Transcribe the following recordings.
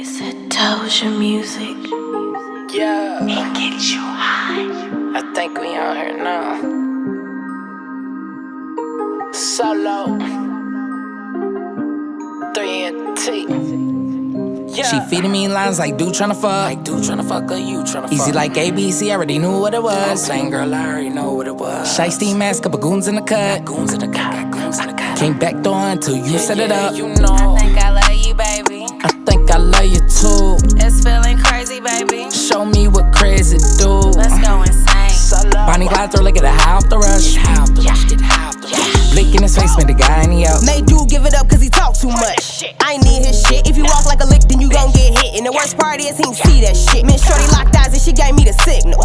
It's a Doja music. Yeah, It gets you high. I think we on here now. Solo 3 and T. Yeah. She feeding me lines like dude tryna fuck. Like dude tryna fuck or you tryna fuck. Easy like ABC, already knew what it was. I'm saying, girl, I already know what it was. Shiesty mask, couple goons in the cut. Goons in the cut, got goons in the cut. Came back door until you set it up. You know. I think I love you, baby. I think I love you too. It's feeling crazy, baby. Show me what crazy do. Let's go insane. Solo. Bonnie Clyde throw, look at the high off the rush. Get high off the rush, get high off the rush. Blick in his face, made the guy any up. Made dude give it up cause he talk too much. I ain't need his shit. If you walk like a lick, then you gon' get hit. And the worst part is he ain't see that shit. Miss Shorty locked eyes and she gave me the signal.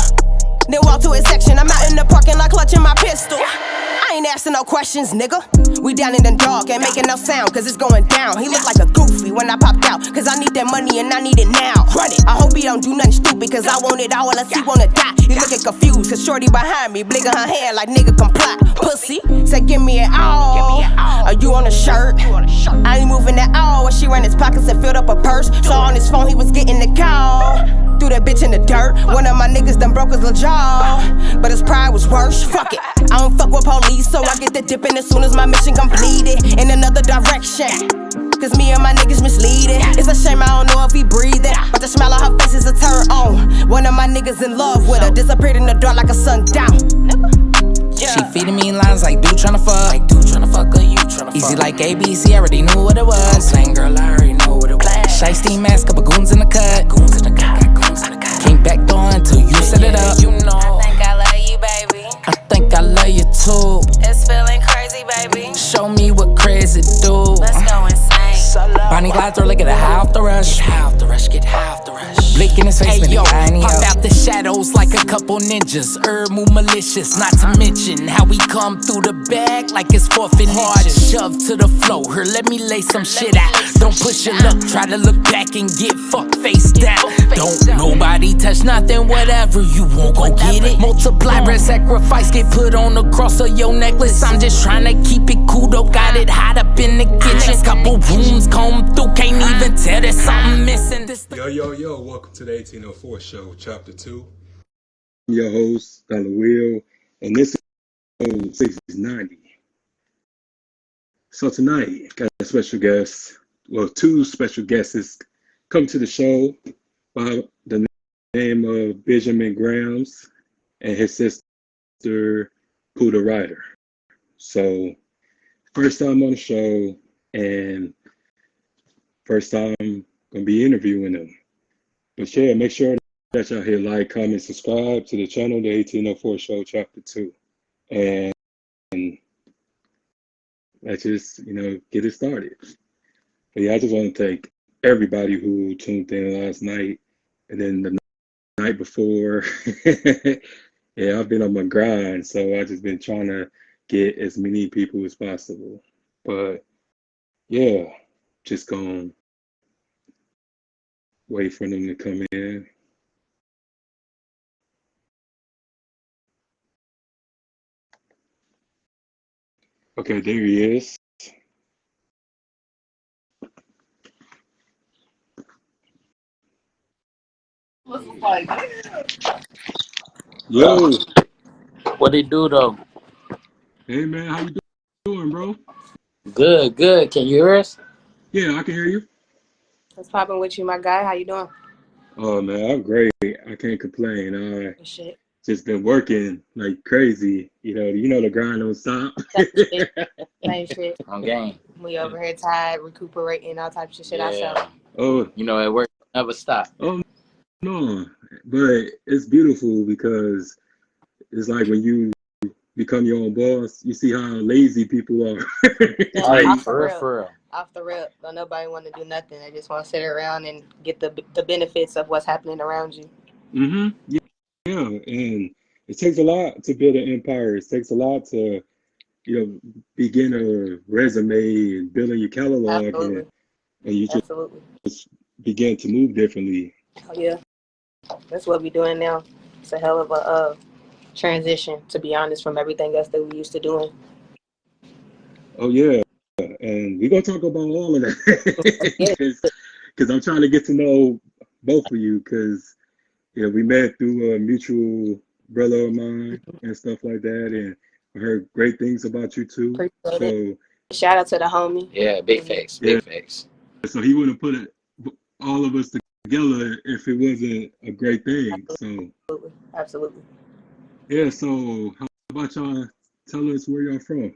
Then walk to his section. I'm out in the parking lot clutching my pistol. I ain't asking no questions, nigga. We down in the dark, ain't making no sound, cause it's going down. He look like a goofy when I popped out, cause I need that money and I need it now. Run it. I hope he don't do nothing stupid, cause I want it all unless he wanna die. He looking confused, cause Shorty behind me, blinking her hand like nigga comply. Pussy, say give me it all. Are you on a shirt? I ain't moving at all. When she ran his pockets and filled up a purse. Saw on his phone he was getting the call. Threw that bitch in the dirt. One of my niggas done broke his little jaw, but his pride was worse. Fuck it, I don't fuck with police, so I get the dipping as soon as my mission completed. In another direction, cause me and my niggas misleading. It's a shame I don't know if he breathing, but the smile on her face is a turn on. One of my niggas in love with her, disappeared in the dark like a sundown. She feeding me lines like dude tryna fuck. Like dude tryna fuck or you tryna fuck. Easy like ABC, already knew what it I'm was. saying, girl, I already know what it was. Shiesty mask, couple goons in the cut. Goons in the cut, got goons in the cut. Came back door until you set it up. You know. I think I love you, baby. I think I love you too. It's feeling crazy, baby. Show me what crazy do. Let's go insane. Solo. Bonnie Clyde throw, look at the high off the rush. Get high off the rush, get high off the rush. Blick in his face, Hey made yo, the guy any pop up. out the shadows like a couple ninjas. Move malicious, not to mention how we come through the bag like it's forfeit hard. Shove to the flow, here let me lay some shit out. Don't push your luck, try to look back and get fucked face down. Don't nobody touch nothing, whatever you want, go get it. Multiply, bread sacrifice, get put on the cross of your necklace. I'm just trying to keep it cool, though, got it hot up in the kitchen. Couple rooms come through, can't even tell there's something missing. Yo, welcome to the 1804 Show, Chapter 2. I'm your host, Dollar Will, and this is episode 690. So tonight, got a special guest, well, two special guests come to the show by the name of Benjiman Gramz and his sister, Pooh the Writer. So, first time on the show, and first time gonna be interviewing them. But yeah, make sure that y'all hit like, comment, subscribe to the channel, the 1804 Show Chapter 2. And let's just, get it started. But yeah, I just want to thank everybody who tuned in last night and then the night before. Yeah, I've been on my grind, so I've just been trying to get as many people as possible. But yeah, just gonna wait for them to come in. Okay, there he is. Yo, What it do though? hey man, how you doing, bro? Good. Can you hear us? Yeah, I can hear you. What's poppin' with you, my guy? How you doing? Oh man, I'm great. I can't complain. I Good shit. just been working like crazy. You know the grind don't stop. Same shit. On game. We over here tired, recuperating, all types of shit Yeah. ourselves. Oh, You know, at work never stop. oh no, but it's beautiful because it's like when you become your own boss, you see how lazy people are. Yeah, Like, off the for rip. real. Off the rip. Don't nobody want to do nothing. They just want to sit around and get the benefits of what's happening around you. Yeah, and it takes a lot to build an empire. It takes a lot to, begin a resume and building your catalog, Absolutely. and you Absolutely. just begin to move differently. Oh, yeah. That's what we're doing now. It's a hell of a transition, to be honest, from everything else that we used to doing. Oh yeah, and we're gonna talk about all of that. Yeah. because I'm trying to get to know both of you because we met through a mutual brother of mine and stuff like that, and I heard great things about you too. Appreciate it. So Shout out to the homie. Yeah, big facts, yeah, big facts. so he wouldn't put all of us together if it wasn't a great thing. So Absolutely. yeah, so how about y'all tell us where y'all from?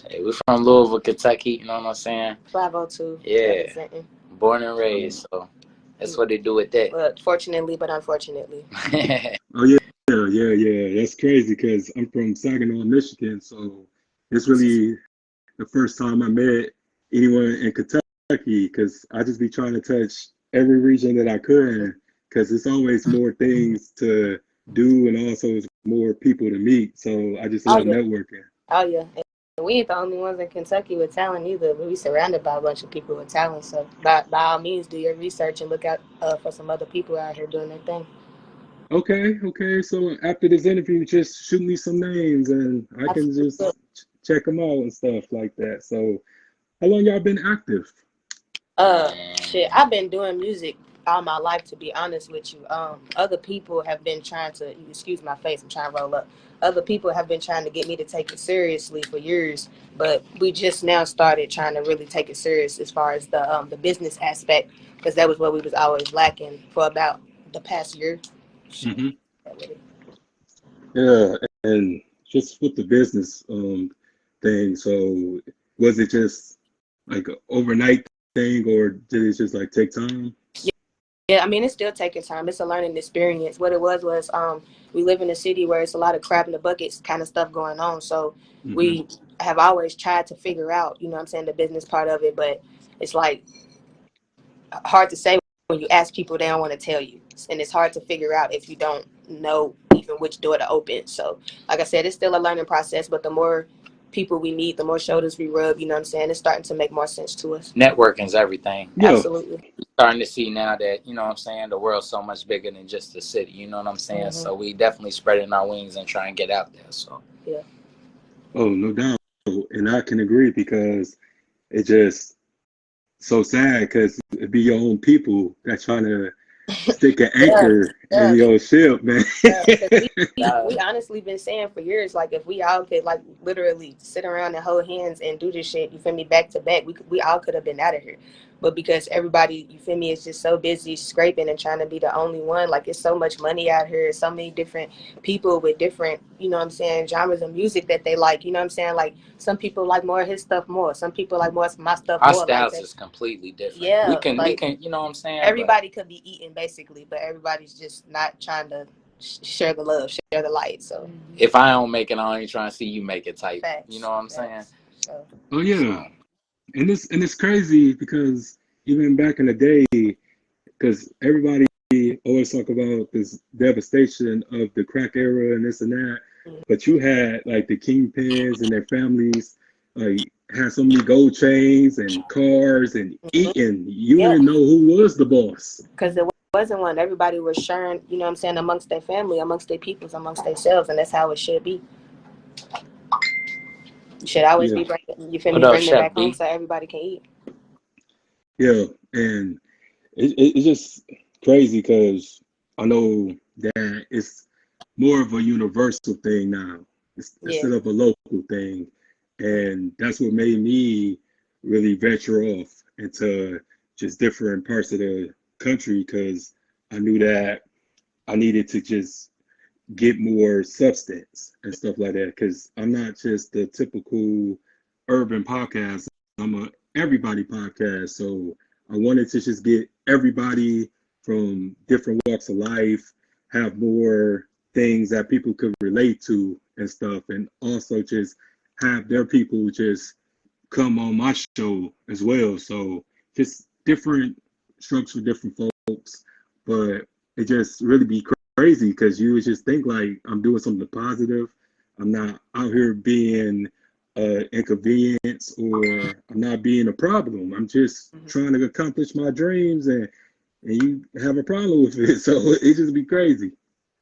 Hey, we're from Louisville, Kentucky. You know what I'm saying? 502. Yeah. Representing. Born and raised, so that's what they do with that. But fortunately, but unfortunately. Oh yeah. That's crazy because I'm from Saginaw, Michigan. So it's really the first time I met anyone in Kentucky because I just be trying to touch every region that I could because it's always more things to do and also more people to meet. So I just love networking. Oh yeah. And we ain't the only ones in Kentucky with talent either. We surrounded by a bunch of people with talent. So by all means, do your research and look out for some other people out here doing their thing. Okay. So after this interview, just shoot me some names and I can just check them out and stuff like that. So how long y'all been active? I've been doing music all my life, to be honest with you. Other people have been trying to, excuse my face, I'm trying to roll up. Other people have been trying to get me to take it seriously for years, but we just now started trying to really take it serious as far as the business aspect, because that was what we was always lacking for about the past year. Mm-hmm. Yeah, and just with the business thing, so was it just like an overnight thing or did it just like take time? Yeah, I mean, it's still taking time. It's a learning experience. What it was we live in a city where it's a lot of crab in the buckets kind of stuff going on. So we have always tried to figure out, the business part of it. But it's like hard to say when you ask people, they don't want to tell you. And it's hard to figure out if you don't know even which door to open. So like I said, it's still a learning process. But the more people we meet, the more shoulders we rub, it's starting to make more sense to us. Networking's everything. Yeah. Absolutely. Starting to see now that, the world's so much bigger than just the city, you know what I'm saying? Mm-hmm. So we definitely spreading our wings and trying to get out there. So yeah. Oh, no doubt. And I can agree because it just so sad because it be your own people that trying to stick an anchor in your ship, man. We honestly been saying for years, like if we all could like literally sit around and hold hands and do this shit, you feel me, back to back, we all could have been out of here. But because everybody, you feel me, is just so busy scraping and trying to be the only one, like it's so much money out here, so many different people with different, genres of music that they like, like some people like more of his stuff more, some people like more of my stuff our more. Our styles like is completely different. Yeah. We can, you know what I'm saying? Everybody could be eating basically, but everybody's just not trying to share the love, share the light. So if I don't make it, I ain't trying to see you make it type. Facts. You know what I'm saying? So. Oh yeah. And it's crazy because even back in the day, because everybody always talk about this devastation of the crack era and this and that, but you had like the kingpins and their families like had so many gold chains and cars and eating. You didn't know who was the boss. Because there wasn't one. Everybody was sharing, amongst their family, amongst their peoples, amongst themselves, and that's how it should be. You should always be bringing, bringing it back home so everybody can eat. Yeah, and it's just crazy because I know that it's more of a universal thing now instead of a local thing, and that's what made me really venture off into just different parts of the country because I knew that I needed to just get more substance and stuff like that because I'm not just the typical urban podcast. I'm a everybody podcast. So I wanted to just get everybody from different walks of life, have more things that people could relate to and stuff, and also just have their people just come on my show as well. So just different strokes for different folks, but it just really be crazy because you would just think like I'm doing something positive. I'm not out here being inconvenience or I'm not being a problem. I'm just trying to accomplish my dreams and you have a problem with it. So it just be crazy.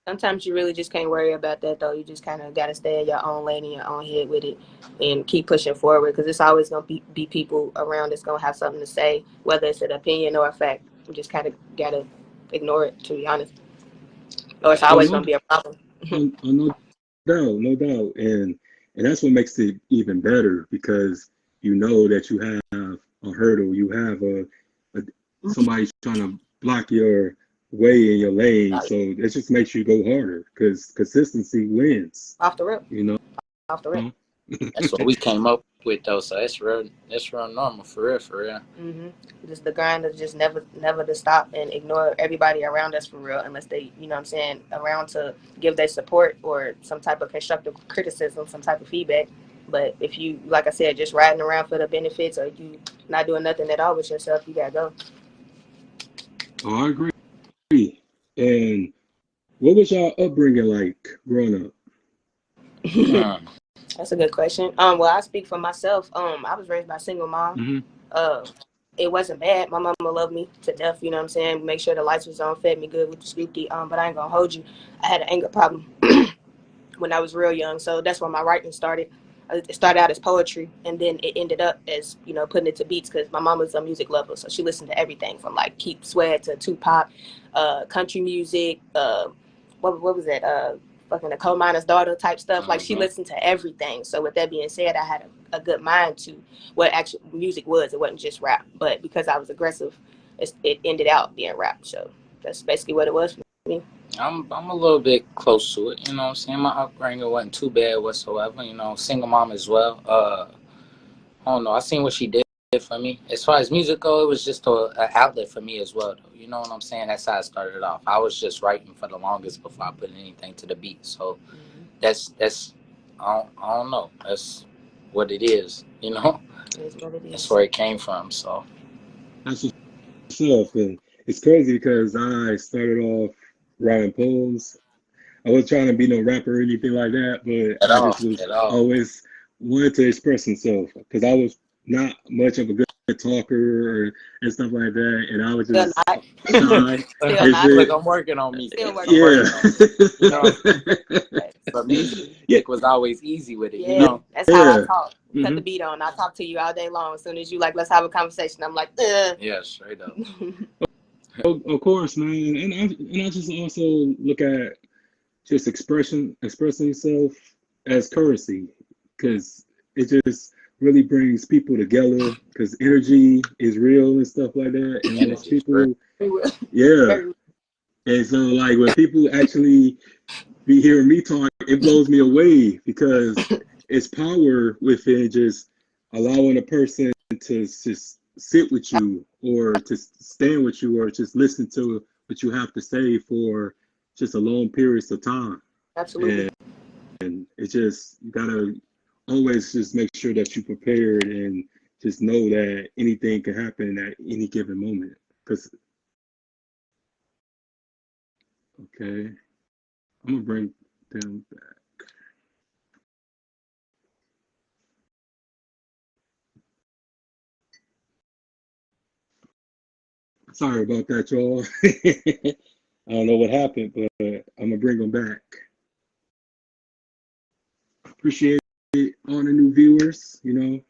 Sometimes you really just can't worry about that though. You just kind of got to stay in your own lane in your own head with it and keep pushing forward because it's always going to be people around that's going to have something to say, whether it's an opinion or a fact. You just kind of got to ignore it, to be honest, or it's Oh always no, going to be a problem. no doubt, no doubt, and that's what makes it even better because you know that you have a hurdle, you have a somebody trying to block your way in your lane, so it just makes you go harder because consistency wins. Off the rip. You know. Off the rip. That's what we came up with though, so it's real normal for real, for real. Just the grind is just never to stop and ignore everybody around us for real, unless they, you know what I'm saying, around to give their support or some type of constructive criticism, some type of feedback. But if you, like I said, just riding around for the benefits or you not doing nothing at all with yourself, you gotta go. Oh, I agree. And what was y'all upbringing like growing up? That's a good question. Well, I speak for myself. I was raised by a single mom. Mm-hmm. It wasn't bad. My mama loved me to death. You know what I'm saying? Make sure the lights was on, fed me good with the scoopy. But I ain't gonna hold you. I had an anger problem when I was real young, so that's where my writing started. It started out as poetry, and then it ended up as, you know, putting it to beats because my mom was a music lover, so she listened to everything from like Keith Sweat to Tupac, country music. What was that? Fucking a coal miner's daughter type stuff. Like she listened to everything. So with that being said, I had a good mind to what actual music was. It wasn't just rap, but because I was aggressive, it ended out being rap. So that's basically what it was for me. I'm a little bit close to it, you know what I'm saying? My upbringing wasn't too bad whatsoever, you know, single mom as well. I don't know, I seen what she did for me. As far as music go, it was just an outlet for me as well, though. You know what I'm saying? That's how I started off. I was just writing for the longest before I put anything to the beat. So that's I don't know. That's what it is, you know? It is what it is. That's where it came from, so. That's what's up, and it's crazy because I started off writing poems. I wasn't trying to be no rapper or anything like that, but I just was At all. always wanted to express myself because I was not much of a good talker and stuff like that, and I was Still just not. shy. Still And not. Look, shit. I'm working on me. Still working. Yeah. You know, but music Yeah. was always easy with it, Yeah, you know? that's how I Yeah. talk. Cut the Hmm. beat on. I talk to you all day long. As soon as you like, let's have a conversation. I'm like, Yeah, straight up. Of course, man, and I just also look at just expressing yourself as currency because it just really brings people together because energy is real and stuff like that, and most Energy is real. people, yeah. Very And so like when people actually be hearing me talk, it blows me away because it's power within just allowing a person to just sit with you or to stand with you or just listen to what you have to say for just a long periods of time. absolutely. And it's just, you gotta always just make sure that you're prepared and just know that anything can happen at any given moment. Cause, okay, I'm gonna bring them back. Sorry about that, y'all. I don't know what happened, but I'm gonna bring them back. Appreciate all the new viewers, you know.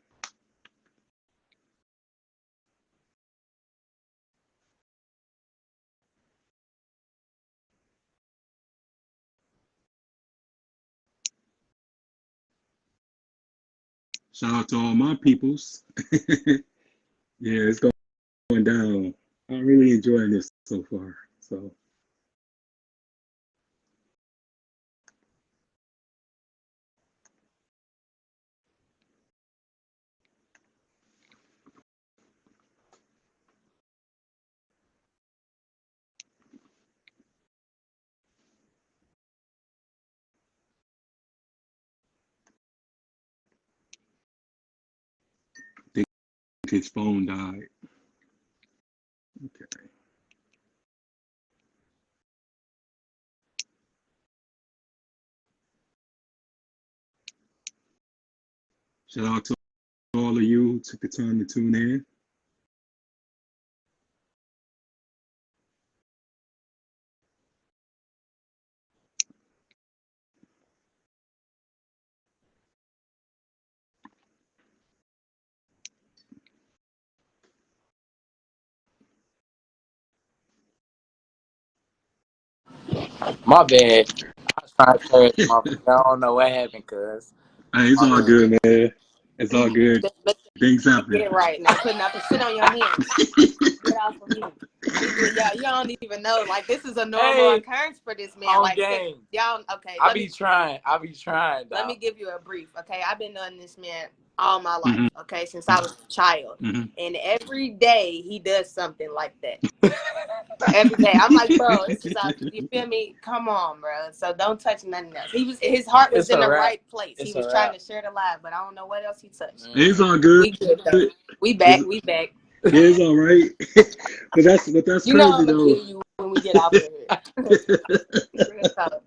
Shout out to all my peoples. Yeah, it's going down. I'm really enjoying this so far. So I think his phone died. Okay. Shout out to all of you who took the time to tune in. My bad. I was trying to carry this motherfucker. I don't know what happened, cuz. Hey, it's all good, man. It's all good. But Things get happen. it right now. Putting up a sit on your hands. Get off of me. Y'all don't even know. Like, this is a normal occurrence for this man. On Like, game. y'all, okay. I be trying. Let dog. me give you a brief, okay? I've been knowing this man all my life, Mhm. okay, since I was a child. Mhm. And every day he does something like that. Every day. I'm like, bro, this is out. You feel me? Come on, bro. So don't touch nothing else. His heart was It's in a the wrap. right place. It's He a was wrap. trying to share the live, but I don't know what else he touched. It's all good. We good though. We It's, back. yeah, it's all right. but that's You know crazy I'm gonna though. kill you when we get off of here. Real talk.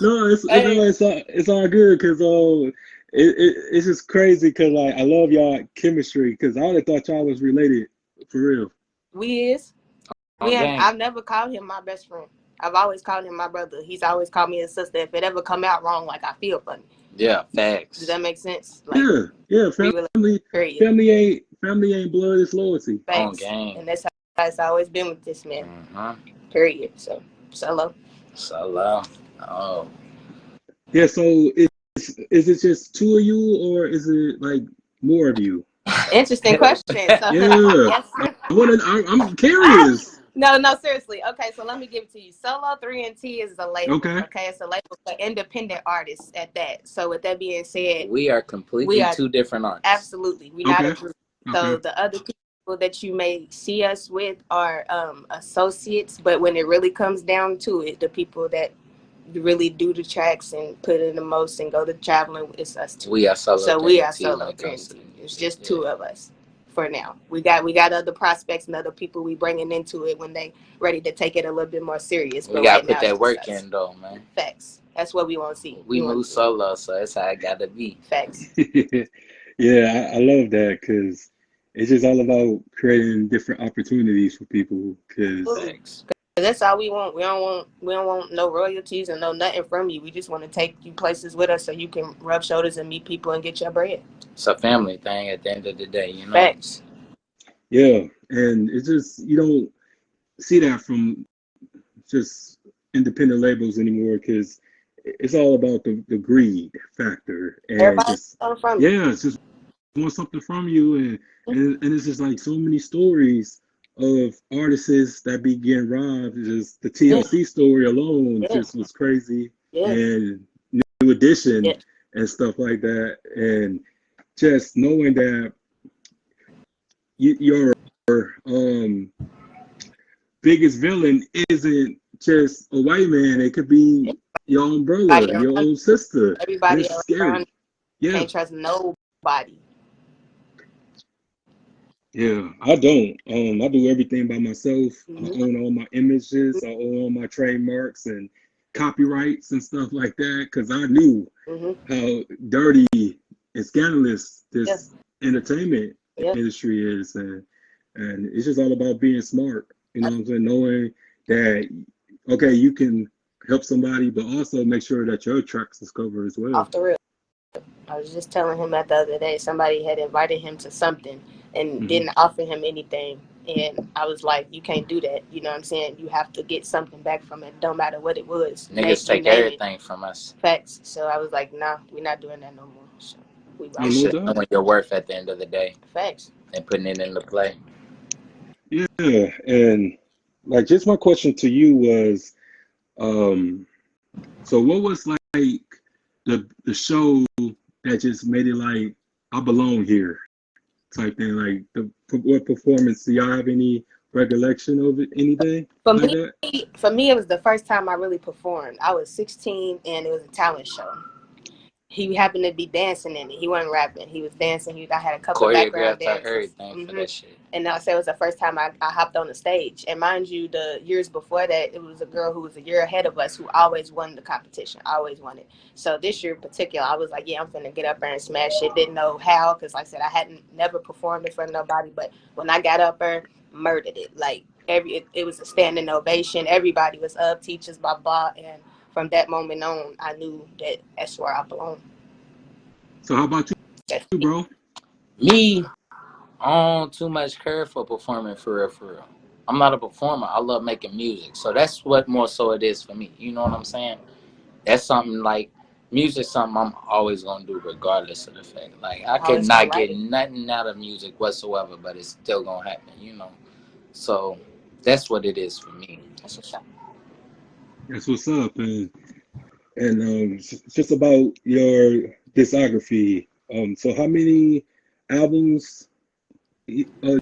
No, Hey. it's all good because it's just crazy because like I love y'all chemistry because I would have thought y'all was related for real. We is. I've never called him my best friend. I've always called him my brother. He's always called me his sister. If it ever come out wrong, like I feel funny. Yeah, facts. Does that make sense? Like, Yeah. period. Family ain't blood. It's loyalty. On Thanks. game. And that's how it's always been with this man. Mm-hmm. Period. So, solo. Solo. Oh. Yeah. So is it just two of you or is it like more of you? Interesting question. So, Yeah. yes. I'm curious. No, seriously. Okay, so let me give it to you. Solo 3 and T is a label. Okay. Okay, it's a label for independent artists at that. So with that being said, We are completely two different artists. absolutely, we're not a Okay. group. So the other people that you may see us with are associates, but when it really comes down to it, the people that really do the tracks and put in the most and go to traveling, it's us two. We are solo. So we are 3 solo 3 and T. It's just two of us for now. We got other prospects and other people we bringing into it when they ready to take it a little bit more serious. We gotta put that work in though, man. Facts. That's what we want to see. We move solo, so that's how it gotta be. Facts. Yeah, I love that because it's just all about creating different opportunities for people. Because that's all we want. We don't want no royalties and no nothing from you. We just want to take you places with us so you can rub shoulders and meet people and get your bread. It's a family thing at the end of the day, you know. Facts. yeah, and it's just you don't see that from just independent labels anymore because it's all about the greed factor and Everybody's from you. it's just want something from you and it's just like so many stories of artists that be getting robbed. Just the TLC story alone just was crazy and New Edition and stuff like that, and just knowing that your biggest villain isn't just a white man. It could be your own brother, your own sister. Everybody It's scary. Can't trust nobody. Yeah, I don't. I do everything by myself. I own all my images. I own all my trademarks and copyrights and stuff like that because I knew how dirty and scandalous this entertainment industry is, and it's just all about being smart. You know what I'm saying? Knowing that okay, you can help somebody, but also make sure that your tracks is covered as well. Off the real. I was just telling him that the other day. Somebody had invited him to something and didn't offer him anything. And I was like, you can't do that. You know what I'm saying? You have to get something back from it, no matter what it was. Niggas take everything from us. Facts. So I was like, nah, we're not doing that no more. So you should know your worth at the end of the day. Facts. And putting it into play. Yeah, and like just my question to you was, so what was like the show that just made it like I belong here type thing? Like what performance? Do y'all have any recollection of it? Anything? For me, it was the first time I really performed. I was 16 and it was a talent show. He happened to be dancing in it. He wasn't rapping. He was dancing. I had a couple of background dances. For that shit. And I said it was the first time I hopped on the stage. And mind you, the years before that, it was a girl who was a year ahead of us who always won the competition. Always won it. So this year in particular, I was like, yeah, I'm finna get up there and smash it. Didn't know how because, like I said, I hadn't never performed in front of nobody. But when I got up there, murdered it. Like it was a standing ovation. Everybody was up, teachers, blah, blah. And from that moment on, I knew that that's where I belong. So how about you, bro? Me, I don't too much care for performing for real. I'm not a performer. I love making music. So that's what more so it is for me. You know what I'm saying? That's something like music, something I'm always gonna do regardless of the fact. Like I could Always gonna not write get it. nothing out of music whatsoever, but it's still gonna happen. You know. So that's what it is for me. That's what's up. That's what's up, and it's just about your discography. So how many albums? One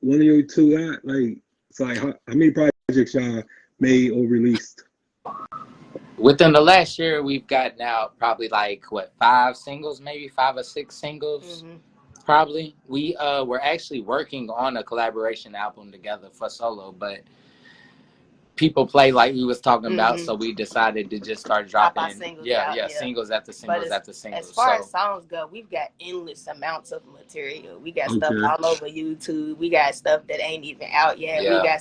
of your two got like it's like how many projects y'all made or released? Within the last year, we've gotten out probably like what 5 singles, maybe 5 or 6 singles. Mm-hmm. Probably we were actually working on a collaboration album together for solo, but people play like we was talking about, so we decided to just start Pop our dropping singles out, yeah. singles after But singles after singles. as far So as songs go, we've got endless amounts of material. We got stuff Okay. all over YouTube. We got stuff that ain't even out yet. Yeah.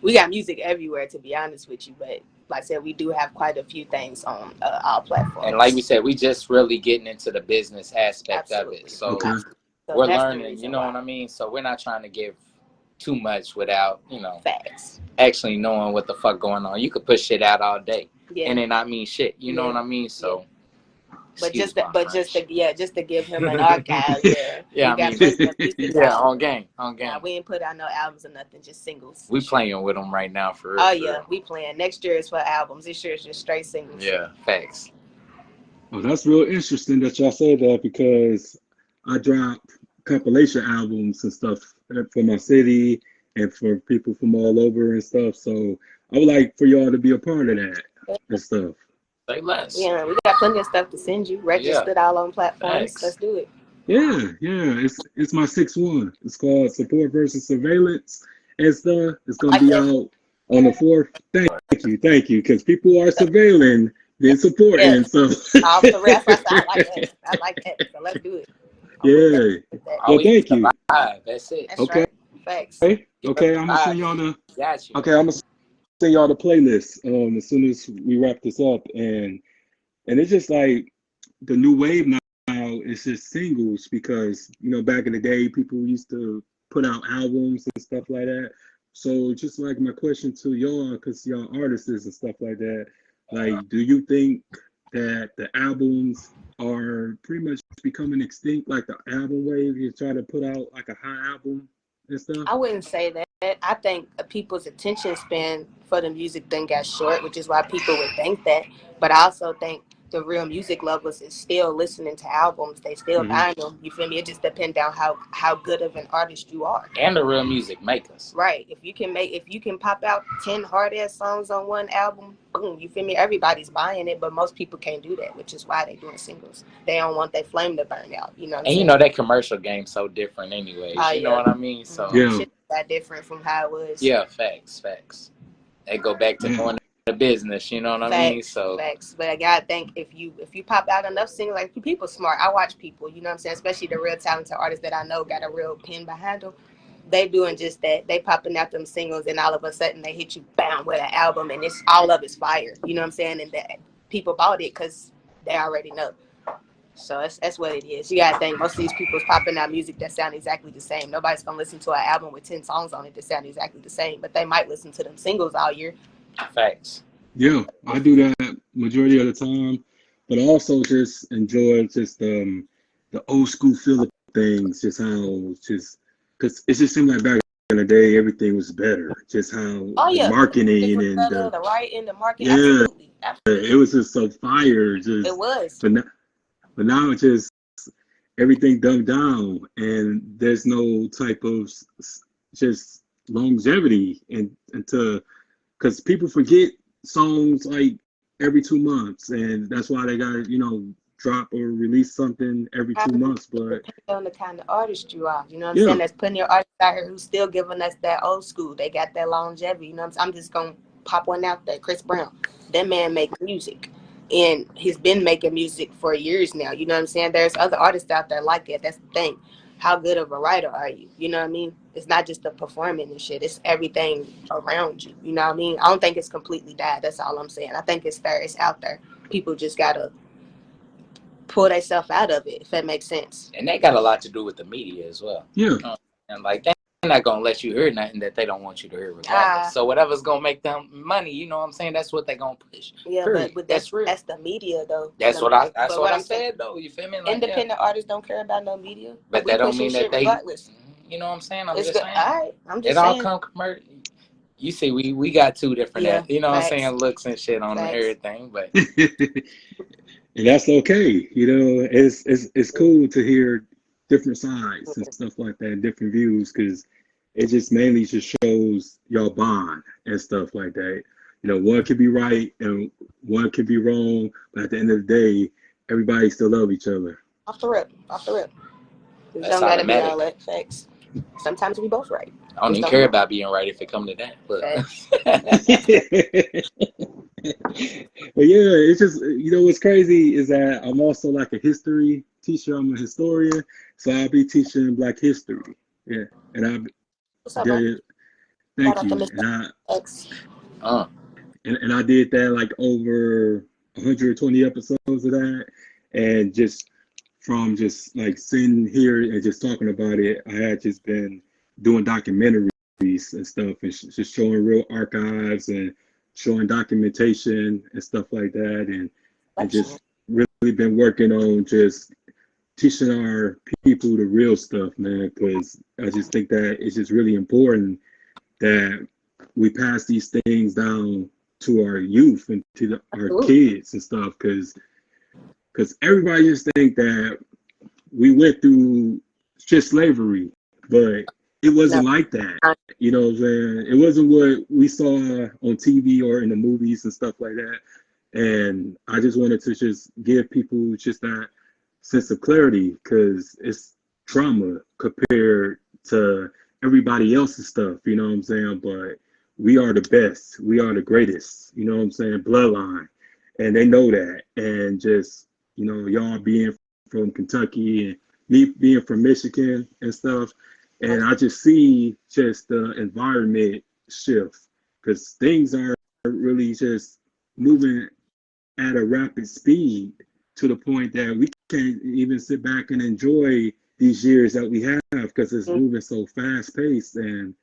We got music everywhere, to be honest with you. But like I said, we do have quite a few things on all platforms. and like we said, we just really getting into the business aspect of Absolutely. it. So Okay. So we're that's the learning, reason you know why. what I mean? So we're not trying to give too much without, Facts. actually knowing what the fuck going on. You could put shit out all day Yeah. and it not mean shit. You know Yeah. what I mean? So But excuse just my just French. to give him an archive, yeah. Yeah, We I got mean, plenty of music yeah, out. on game. Nah, we ain't put out no albums or nothing, just singles. We playing with them right now for real. Oh for yeah, real. we playing. Next year is for albums. This year is just straight singles. Yeah, facts. Oh, that's real interesting that y'all said that because I drop compilation albums and stuff for my city and for people from all over and stuff. So I would like for y'all to be a part of that and stuff. Say less. Yeah, we got plenty of stuff to send you. Registered all on platforms. Facts. Let's do it. Yeah, it's my 6-1. It's called Support versus Surveillance and stuff. It's gonna be out on the 4th. Thank you, because people are surveilling, then supporting. Yeah. So Off the rest, I like that. I like that. So let's do it. yeah. All Well, we thank you. survive. That's it. That's Okay. right. Facts. Okay, I'm gonna send y'all the Got you. okay, I'm gonna send y'all the playlist as soon as we wrap this up and it's just like the new wave now is just singles because back in the day people used to put out albums and stuff like that. So just like my question to y'all, because y'all artists and stuff like that, like do you think that the albums are pretty much becoming extinct, like the album wave? You try to put out like a high album and stuff. I wouldn't say that. I think people's attention span for the music then got short, which is why people would think that. But I also think the real music lovers is still listening to albums. They still buying them. You feel me? It just depends on how good of an artist you are. And the real music makers. Right. If you can pop out 10 hard ass songs on one album, boom, you feel me? Everybody's buying it, but most people can't do that, which is why they doing singles. They don't want their flame to burn out. You know what I'm saying? That commercial game's so different anyways. You know what I mean? So shit that different from how it was. yeah, facts. They go back to going to business, you know what I mean? So facts. But I gotta think if you pop out enough singles, like people smart. I watch people, you know what I'm saying? Especially the real talented artists that I know got a real pen behind them. They doing just that. They popping out them singles, and all of a sudden they hit you bam with an album, and it's all of it's fire. You know what I'm saying? And that people bought it because they already know. So that's what it is. You gotta think most of these people's popping out music that sound exactly the same. Nobody's gonna listen to an album with 10 songs on it that sound exactly the same, but they might listen to them singles all year. facts. Yeah, I do that majority of the time, but I also just enjoy just the old school feel of things, just how because it just seemed like back in the day everything was better. Just how the marketing and the writing, the marketing, absolutely. Absolutely. It was just so fire. Just it was. But now it's just everything dumbed down, and there's no type of just longevity into because people forget songs like every 2 months, and that's why they got drop or release something every 2 months. But depending on the kind of artist you are, you know what I'm saying? There's plenty of artists out here who's still giving us that old school. They got that longevity. You know what I'm saying? I'm just gonna pop one out there. Chris Brown, that man make music, and he's been making music for years now. You know what I'm saying? There's other artists out there like it. That's the thing. How good of a writer are you? You know what I mean? It's not just the performing and shit. It's everything around you. You know what I mean? I don't think it's completely died. That's all I'm saying. I think it's there. It's out there. People just gotta pull themselves out of it, if that makes sense. And that got a lot to do with the media as well. Yeah. And like that not gonna let you hear nothing that they don't want you to hear regardless. So whatever's gonna make them money, you know what I'm saying? That's what they gonna push. Yeah, but that's real. That's the media though. That's what I said though. You feel me? Like, independent artists don't care about no media. But that don't mean that they. Regardless. You know what I'm saying? I'm it's just good. saying. All right. I'm just it saying. all come commercial. You see, we got two different, you know facts. what I'm saying, looks and shit on everything, but and that's okay. You know, it's cool to hear different sides and stuff like that, different views, because it just mainly just shows your bond and stuff like that. You know, one could be right and one could be wrong, but at the end of the day, everybody still love each other. Off the rip. You That's don't gotta be all that facts. Sometimes we both right. I don't even care about being right if it come to that. But but yeah, it's just, you know, what's crazy is that I'm also like a history teacher. I'm a historian, so I'll be teaching Black history. Yeah, and thank you. And I did that like over 120 episodes of that, and just from just like sitting here and just talking about it, I had just been doing documentaries and stuff, and just showing real archives and showing documentation and stuff like that, and just really been working on just teaching our people the real stuff, man, because I just think that it's just really important that we pass these things down to our youth and to our kids and stuff, because everybody just think that we went through just slavery, but it wasn't like that. You know what I'm saying? It wasn't what we saw on TV or in the movies and stuff like that. And I just wanted to just give people just that sense of clarity, because it's trauma compared to everybody else's stuff, you know what I'm saying? But we are the best. We are the greatest, you know what I'm saying? Bloodline. And they know that. And just, you know, y'all being from Kentucky and me being from Michigan and stuff, and I just see just the environment shift, because things are really just moving at a rapid speed to the point that we can't even sit back and enjoy these years that we have, because it's moving so fast paced. And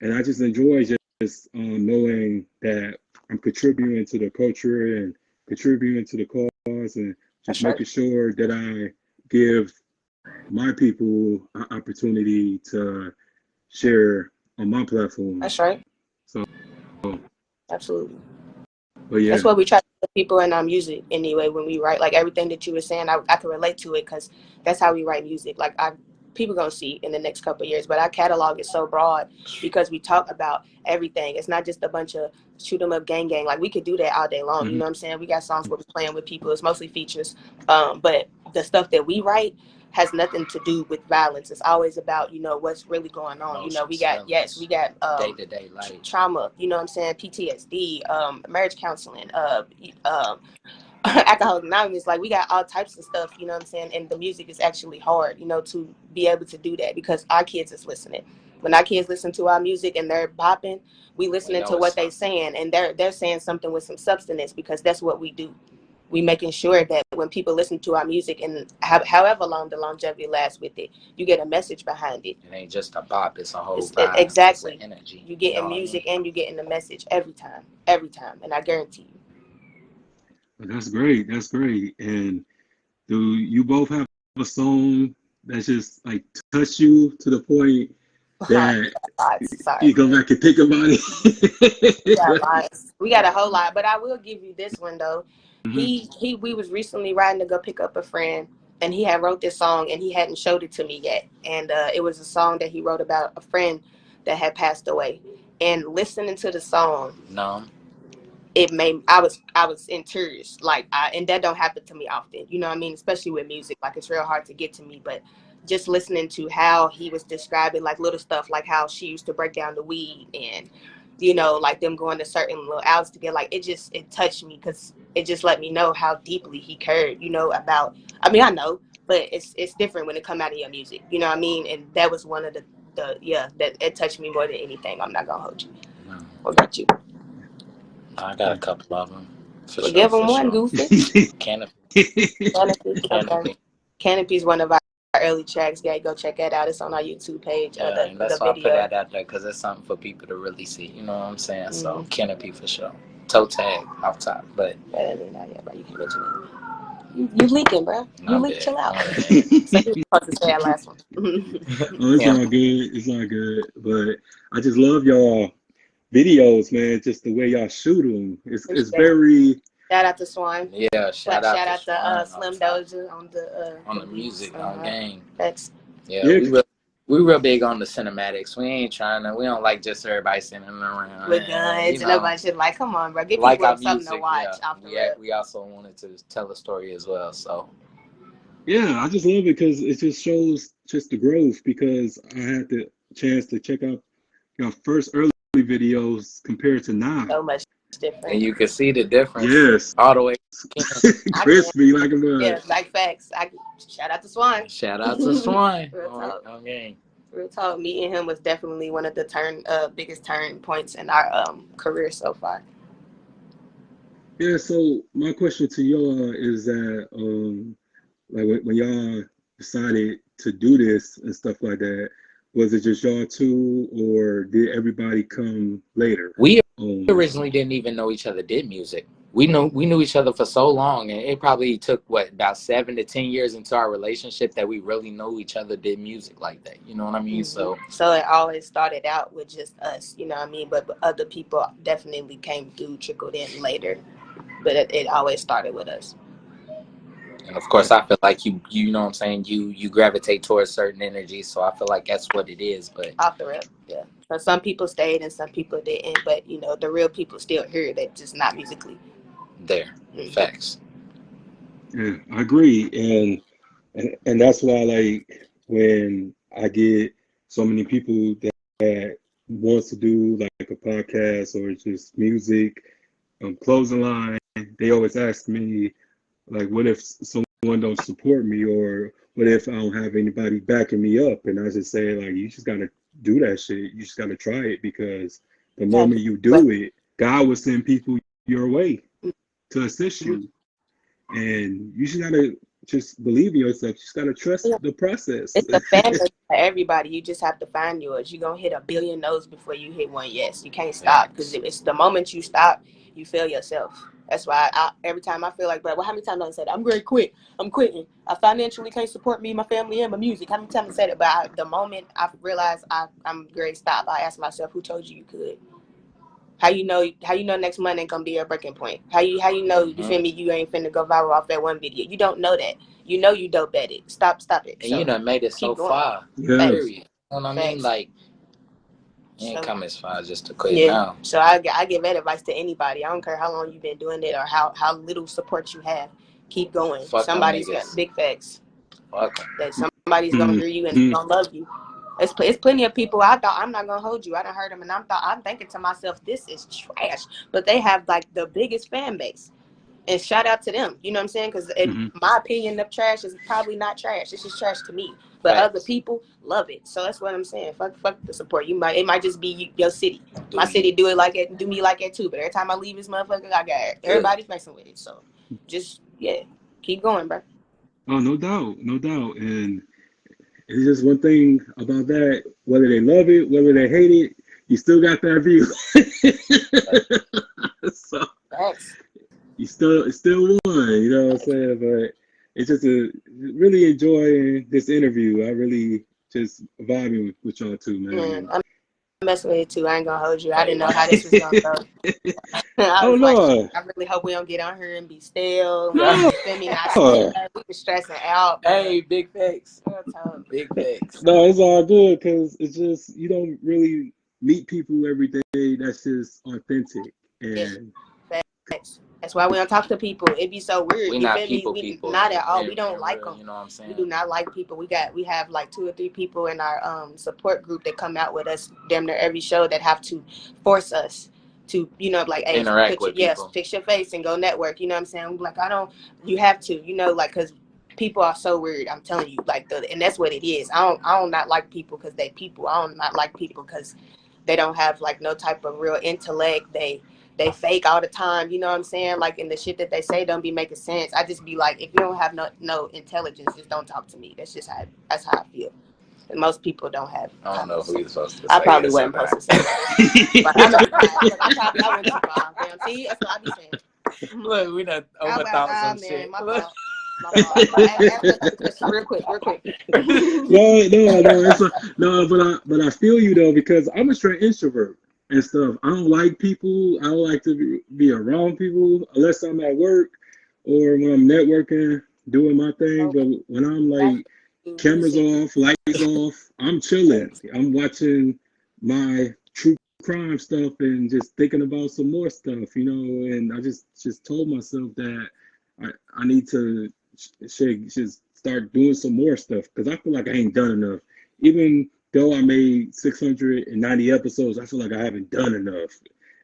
I just enjoy just knowing that I'm contributing to the culture and contributing to the cause, and just making sure that I give my people an opportunity to share on my platform. That's right. So, absolutely. But yeah, that's what we try to put people in our music anyway. When we write, like everything that you were saying, I can relate to it, because that's how we write music. Like people gonna see in the next couple of years, but our catalog is so broad because we talk about everything. It's not just a bunch of shoot 'em up gang. Like we could do that all day long. You know what I'm saying? We got songs where we're playing with people. It's mostly features, but the stuff that we write has nothing to do with violence. It's always about, you know, what's really going on. You know, we got day-to-day life, trauma, you know what I'm saying, PTSD, marriage counseling, Alcoholics Anonymous. Like we got all types of stuff, you know what I'm saying? And the music is actually hard, you know, to be able to do that, because our kids is listening. When our kids listen to our music and they're bopping, we listening to what they saying, and they're saying something with some substance, because that's what we do. We making sure that when people listen to our music, and however long the longevity lasts with it, you get a message behind it. It ain't just a bop; it's a whole vibe. Exactly. It's an energy. You getting music and you getting the message every time, and I guarantee you. That's great. That's great. And do you both have a song that just like touch you to the point that you go back and think about it? We got a whole lot, but I will give you this one though. We was recently riding to go pick up a friend, and he had wrote this song and he hadn't showed it to me yet. And it was a song that he wrote about a friend that had passed away. And listening to the song, it made I was in tears. Like and that don't happen to me often. You know what I mean? Especially with music. Like it's real hard to get to me, but just listening to how he was describing like little stuff, like how she used to break down the weed, and you know, like them going to certain little outs together, like it touched me, because it just let me know how deeply he cared, you know, about, I mean, I know, but it's different when it come out of your music, you know what I mean? And that was one of the that it touched me more than anything. I'm not gonna hold you. What about you? I got a couple of them. Give them one, Goofy. Canopy. Canopy is one of our early tracks. Yeah, go check that out. It's on our YouTube page. Yeah, and that's the why video. I put that out there, because it's something for people to really see. You know what I'm saying? So Canopy for sure. Toe tag off top, but Better than that, yeah, bro. You can mention it. You leaking, bro. You leak. Chill out. Oh, So you were supposed to say that last one. it's Yeah. all good. It's all good. But I just love y'all videos, man. Just the way y'all shoot them. It's very. Shout out to Swan. Yeah, shout out to Swan Slim off top. Doja on the music, on game. That's Yeah, Yeah. we real big on the cinematics. We ain't trying to. We don't like just everybody sitting around with guns and a bunch of like, come on, bro, give like people our something music. to watch Yeah, off the rip. we also wanted to tell a story as well. So Yeah, I just love it because it just shows just the growth. Because I had the chance to check out your first early videos compared to now. So much different. and you can see the difference. Yes, All the way. crispy like a mug. Yeah, like facts. Shout out to Swan. Shout out to Swan. Real talk. on game. Real talk. Meeting him was definitely one of the biggest turn points in our career so far. Yeah, so my question to y'all is that like when y'all decided to do this and stuff like that, was it just y'all two or did everybody come later? We originally didn't even know each other did music. We knew each other for so long, and it probably took about 7 to 10 years into our relationship that we really know each other did music like that. You know what I mean? So it always started out with just us, you know what I mean? But other people definitely came through, trickled in later. But it always started with us. And of course, I feel like you know what I'm saying, you gravitate towards certain energies, so I feel like that's what it is. But off the rip, yeah. So some people stayed and some people didn't, but you know, the real people still here. They're just not musically there. Facts. Yeah, I agree, and that's why, like, when I get so many people that wants to do like a podcast or just music, closing line, they always ask me, like, what if someone don't support me, or what if I don't have anybody backing me up? And I just say, like, you just gotta do that shit. You just gotta try it, because the moment you do it, God will send people your way to assist you. And you just gotta just believe in yourself. You just gotta trust the process. It's the family for everybody. You just have to find yours. You're gonna hit a billion no's before you hit one yes. You can't stop, because it's the moment you stop, you fail yourself. That's why every time I feel like, bro, how many times I said I'm going to quit? I'm quitting. I financially can't support me, my family, and my music. How many times I said it? But the moment I realized I'm going to stop, I asked myself, who told you could? How you know next month ain't gonna be a breaking point? How you know, you feel me, you ain't finna go viral off that one video? You don't know that. You know you dope at it. Stop it. And you done made it so far. Yes. Period. You know what I mean? Like, you ain't come as far as just to quit now. So I give that advice to anybody. I don't care how long you've been doing it or how little support you have. Keep going. Somebody's got big facts. That somebody's gonna hear you and gonna love you. It's plenty of people. I thought, I'm not gonna hold you. I done heard them, and I'm thinking to myself, this is trash. But they have like the biggest fan base, and shout out to them. You know what I'm saying? Because in my opinion, the trash is probably not trash. It's just trash to me. But other people love it. So that's what I'm saying. Fuck the support. It might just be your city. My city do it like it, do me like that too. But every time I leave this motherfucker, I got everybody's messing with it. So just keep going, bro. Oh, no doubt. And it's just one thing about that, whether they love it, whether they hate it, you still got that view. So you still won, you know what I'm saying? But it's just really enjoying this interview. I really just vibing with y'all too, man. I'm messing with it too. I ain't gonna hold you. I didn't know how this was gonna go. I was no. I really hope we don't get on here and be stale. No. We were stressing out. Hey, big facts. Big facts. No, it's all good, because it's just, you don't really meet people every day that's just authentic. And that's why we don't talk to people. It'd be so weird. We not people. Not at all. We don't like them. You know what I'm saying? We do not like people. We have like 2 or 3 people in our support group that come out with us damn near every show that have to force us to, you know, like, hey, interact with people. fix your face and go network. You know what I'm saying? Like, you have to, you know, like, because people are so weird. I'm telling you, like, and that's what it is. I don't not like people because they people. I don't not like people because they don't have like no type of real intellect. they fake all the time. You know what I'm saying? Like, and the shit that they say don't be making sense. I just be like, if you don't have no intelligence, just don't talk to me. That's just that's how I feel. And most people don't have. I don't know who you're supposed to say. I probably wasn't supposed to say that. But I know I went too far. Damn, see, that's what I be saying. Look, we done overthought some shit. My fault. Real quick. But I feel you though, because I'm a straight introvert and stuff. I don't like people. I don't like to be around people unless I'm at work or when I'm networking, doing my thing. But when I'm like cameras off, lights off, I'm chilling. I'm watching my true crime stuff and just thinking about some more stuff, you know. And I just told myself that I need to should start doing some more stuff because I feel like I ain't done enough. Even though I made 690 episodes, I feel like I haven't done enough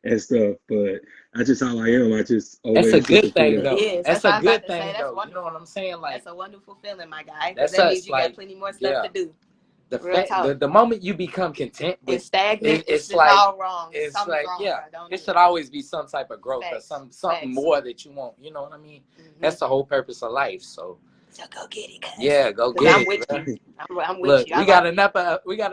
and stuff. But that's just how I am. I just always. That's a good thing, though. It is. That's a good thing, though. Wonderful. You know what I'm saying? Like, that's a wonderful feeling, my guy. That means you got plenty more stuff to do. The moment you become content with stagnant, it's like all wrong. It's something like wrong, it should always be some type of growth Facts. or something more that you want. You know what I mean? That's the whole purpose of life. So go get it, guys. Yeah, go get I'm it. with you. I'm with Look, you. we got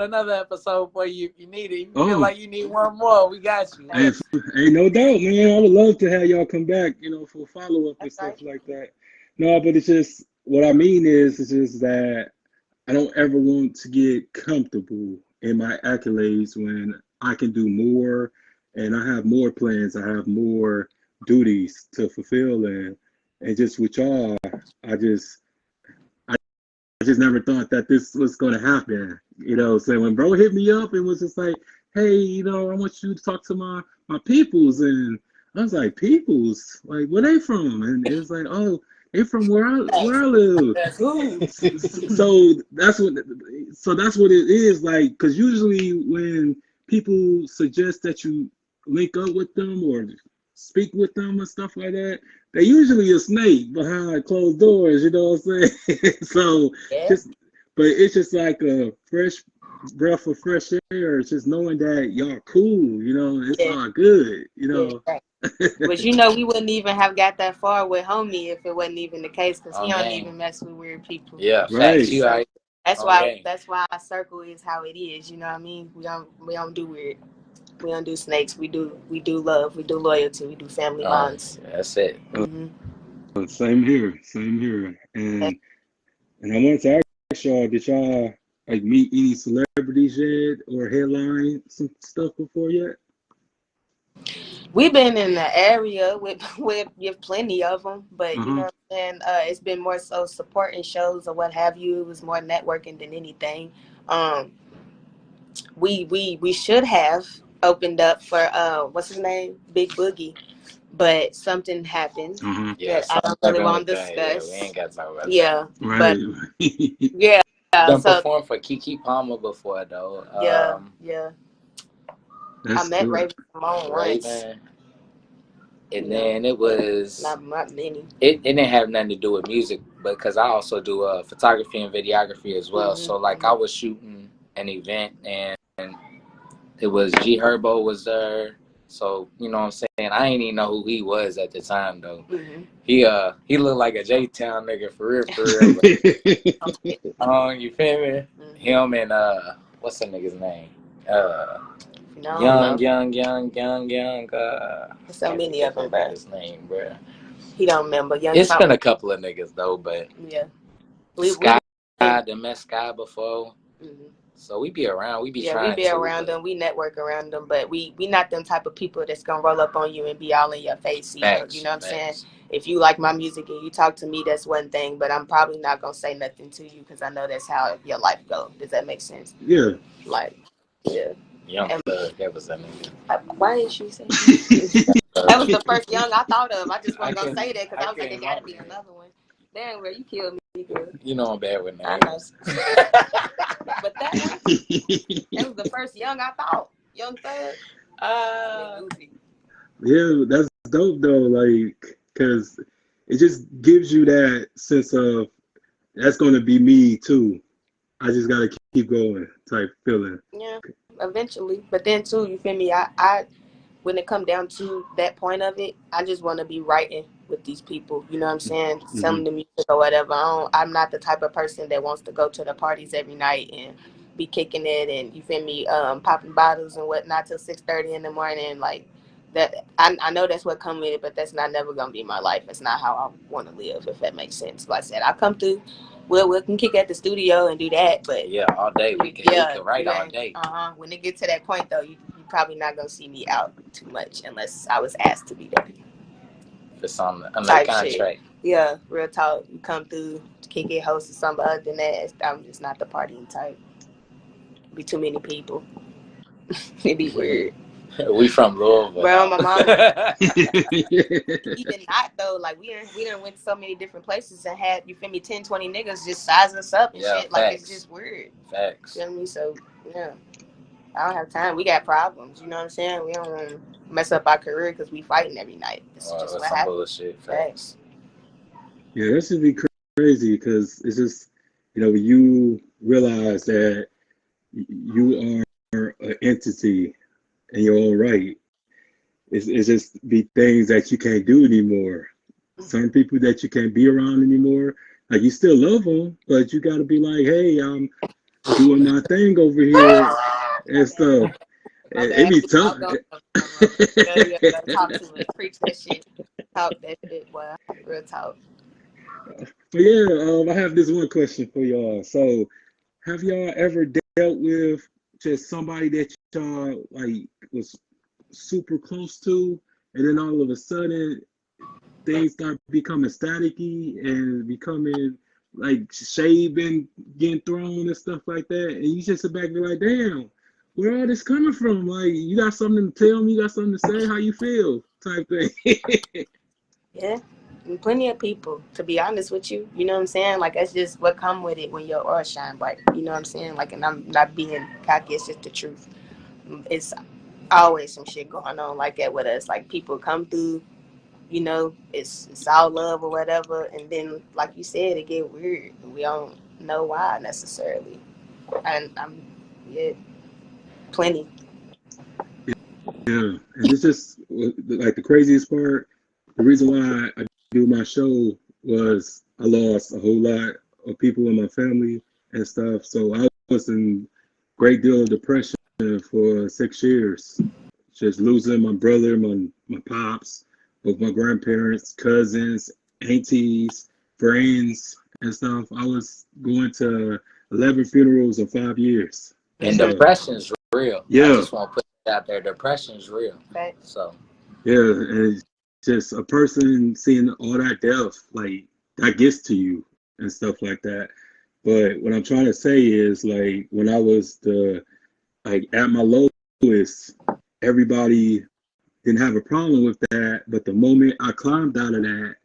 another episode for you. You need it. You feel like you need one more. We got you. Hey, no doubt, man. I would love to have y'all come back, you know, for follow up and stuff like that. No, but it's just what I mean is it's just that I don't ever want to get comfortable in my accolades when I can do more and I have more plans. I have more duties to fulfill and just with y'all, I just never thought that this was going to happen. You know, so when bro hit me up and was just like, hey, you know, I want you to talk to my peoples. And I was like, peoples? Like, where they from? And it was like, oh, they from where I live. So that's what it is like. Because usually when people suggest that you link up with them or speak with them and stuff like that, they usually a snake behind closed doors. You know what I'm saying? So but it's just like a fresh breath of fresh air. It's just knowing that y'all cool. You know, it's all good. You know. But you know, we wouldn't even have got that far with homie if it wasn't even the case, because he don't even mess with weird people. Yeah, facts. You right. That's why our circle is how it is. You know what I mean? We don't do weird. We don't do snakes. We do love. We do loyalty. We do family bonds. That's it. Same here. And I wanted to ask y'all, did y'all like meet any celebrities yet or headline some stuff before yet? We've been in the area with plenty of them, but you know what I'm saying? It's been more so supporting shows or what have you. It was more networking than anything. We should have opened up for what's his name, Big Boogie, but something happened that I don't really want to discuss. Yeah, we ain't got to talk about that. Yeah, right. But done performed for Keke Palmer before though. Yeah. I met Raven Simone once. And then it was not many. It didn't have nothing to do with music, but because I also do photography and videography as well. So like I was shooting an event and it was G Herbo was there. So you know what I'm saying? I ain't even know who he was at the time though. He looked like a J-Town nigga for real. You feel me? Him and what's that nigga's name? Young. So many of them, bro. His name, bro. He don't remember. It's been a couple of niggas though, but Sky, the met Sky before. So we be around. We be trying. We be around them. We network around them, but we not them type of people that's gonna roll up on you and be all in your face. You know what I'm saying? If you like my music and you talk to me, that's one thing. But I'm probably not gonna say nothing to you because I know that's how your life goes. Does that make sense? Yeah. Young Thug, that was that nigga. Why did you say that? That was the first Young I thought of. I just wasn't gonna say that because I was like, there gotta be another one. Damn, bro, you killed me, girl. You know I'm bad with names. I know. But that was the first Young I thought. Young Thug. Yeah, that's dope though. Like, cause it just gives you that sense of that's gonna be me too. I just gotta keep going type feeling. Yeah, eventually. But then too, you feel me? I when it come down to that point of it, I just want to be writing with these people. You know what I'm saying? Selling the music or whatever. I'm not the type of person that wants to go to the parties every night and be kicking it and, you feel me, popping bottles and whatnot till 6:30 in the morning. Like that, I know that's what come with it, but that's not never gonna be my life. It's not how I want to live, if that makes sense. Like I said, I come through. We can kick at the studio and do that, but Yeah, all day. We can write all day. When it get to that point though, you probably not gonna see me out too much unless I was asked to be there. For some under contract. Shit. Yeah, real talk. You come through, kick it, host or something. Other than that, I'm just not the partying type. Be too many people. It'd be weird. We from Louisville. Bro, my mama. Even not though, like we done went to so many different places and had, you feel me, 10, 20 niggas just size us up and shit. Facts. Like it's just weird. Facts. You feel me? So yeah, I don't have time. We got problems. You know what I'm saying? We don't want to mess up our career because we fighting every night. It's just what happens. Bullshit. Facts. Yeah, that should be crazy because it's just, when you realize that you are an entity in your own right, it's just be things that you can't do anymore. Some people that you can't be around anymore. Like you still love them, but you got to be like, hey, I'm doing my thing over here and stuff. It be tough. Talk to me. Preach that shit. Talk that shit, boy. Real talk. But yeah, I have this one question for y'all. So, have y'all ever dealt with just somebody that y'all like was super close to, and then all of a sudden things start becoming staticky and becoming like shade been getting thrown and stuff like that, and you just sit back and be like, damn, where all this coming from? Like, you got something to tell me, you got something to say, how you feel, type thing. Yeah, and plenty of people, to be honest with you. You know what I'm saying? Like, that's just what come with it when your aura shine bright. You know what I'm saying? Like, and I'm not being cocky, it's just the truth. It's always some shit going on like that with us. Like, people come through, it's all love or whatever, and then, like you said, it get weird. We don't know why necessarily. And plenty. Yeah, and it's just like the craziest part. The reason why I do my show was I lost a whole lot of people in my family and stuff. So I was in great deal of depression for 6 years. Just losing my brother, my pops, both my grandparents, cousins, aunties, friends, and stuff. I was going to 11 funerals in 5 years. And depression's real. Yeah. I just want to put it out there. Depression's real. Right. So. Yeah, and it's just a person seeing all that death, like, that gets to you and stuff like that. But what I'm trying to say is, like, when I was at my lowest, everybody didn't have a problem with that. But the moment I climbed out of that,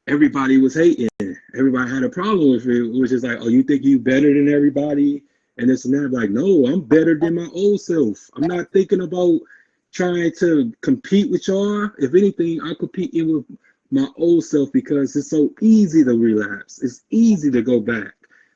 everybody was hating. Everybody had a problem with it, which is like, oh, you think you better than everybody? And this and that. Like, no, I'm better than my old self. I'm not thinking about trying to compete with y'all. If anything, I'm competing with my old self because it's so easy to relapse. It's easy to go back.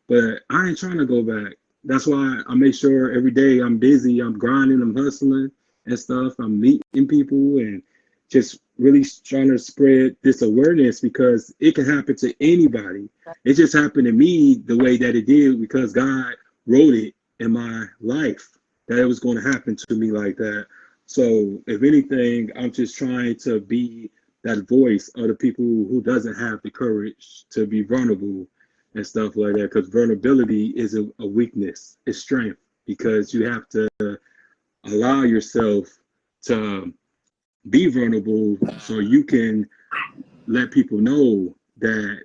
But I ain't trying to go back. That's why I make sure every day I'm busy, I'm grinding, I'm hustling and stuff. I'm meeting people and just really trying to spread this awareness because it can happen to anybody. It just happened to me the way that it did because God wrote it in my life that it was going to happen to me like that. So if anything, I'm just trying to be that voice of the people who doesn't have the courage to be vulnerable and stuff like that, because vulnerability isn't a weakness, it's strength, because you have to allow yourself to be vulnerable so you can let people know that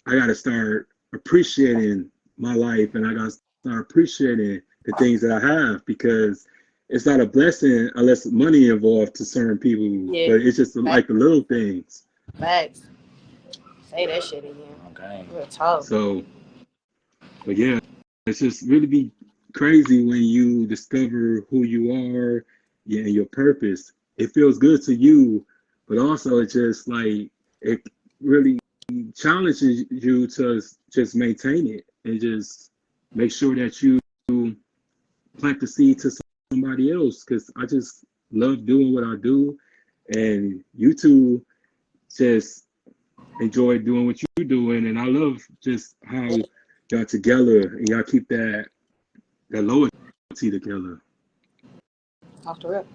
I got to start appreciating my life and I got to start appreciating the things that I have, because it's not a blessing unless money involved to certain people, but it's just like the little things. Facts. Say that shit again. Okay. Real talk. So, but yeah, it's just really be crazy when you discover who you are and your purpose. It feels good to you, but also it just like, it really challenges you to just maintain it and just make sure that you plant the seed to somebody else. Because I just love doing what I do, and you two just enjoy doing what you're doing, and I love just how y'all together and y'all keep that loyalty together. Off the rip.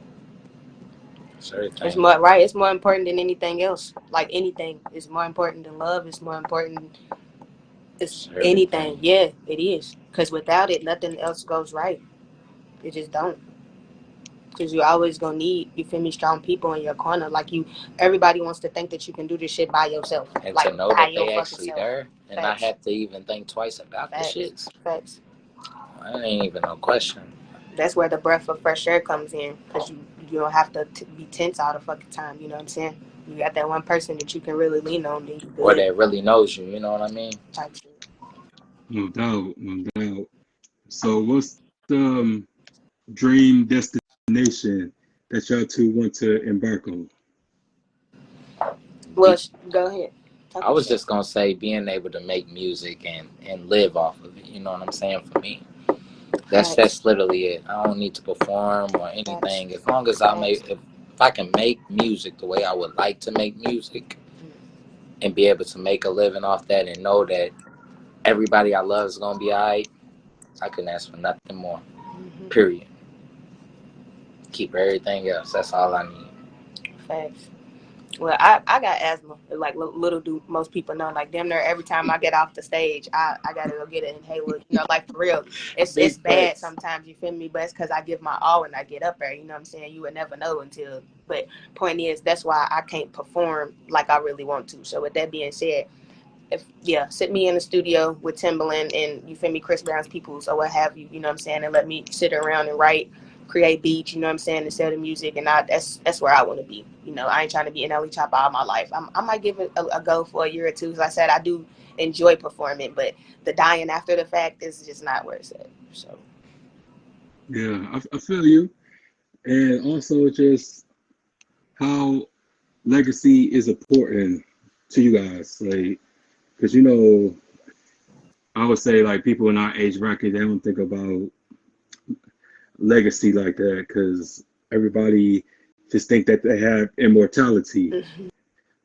Sure It's thing. more right. It's more important than anything else. Like anything, it's more important than love. It's more important. It's Sure anything. thing. Yeah, it is. Because without it, nothing else goes right. It just don't. Because you always gonna need, you feel me, strong people in your corner. Like you, everybody wants to think that you can do this shit by yourself. And to Like know by that your they fucking actually self. there and not Facts. have to even think twice about the Facts. shits. Facts. That ain't even no question. That's where the breath of fresh air comes in. Because you don't have to be tense all the fucking time. You know what I'm saying? You got that one person that you can really lean on. Then you Or good. that really knows you, you know what I mean? Type shit. No doubt, no doubt. So, what's the dream destination that y'all two want to embark on? Well, go ahead. I was just gonna say being able to make music and live off of it. You know what I'm saying? For me, that's literally it. I don't need to perform or anything. As long as if I can make music the way I would like to make music, and be able to make a living off that, and know that everybody I love is gonna be alright, I couldn't ask for nothing more. Period. Keep everything else. That's all I need. Facts. Well, I got asthma. Like little do most people know. Like damn near every time I get off the stage, I gotta go get an inhaler. You know, like for real. It's bad sometimes. You feel me? But it's because I give my all when I get up there. You know what I'm saying? You would never know until. But point is, that's why I can't perform like I really want to. So with that being said, sit me in the studio with Timbaland and you feel me, Chris Brown's peoples or what have you. You know what I'm saying? And let me sit around and write. Create beats, you know what I'm saying, instead of music, and that's where I want to be. You know, I ain't trying to be an LE Chopper all my life. I might give it a go for a year or two. As I said, I do enjoy performing, but the dying after the fact is just not where it's at. So Yeah, I feel you. And also just how legacy is important to you guys. Like, because, I would say, like, people in our age bracket, they don't think about legacy like that because everybody just think that they have immortality.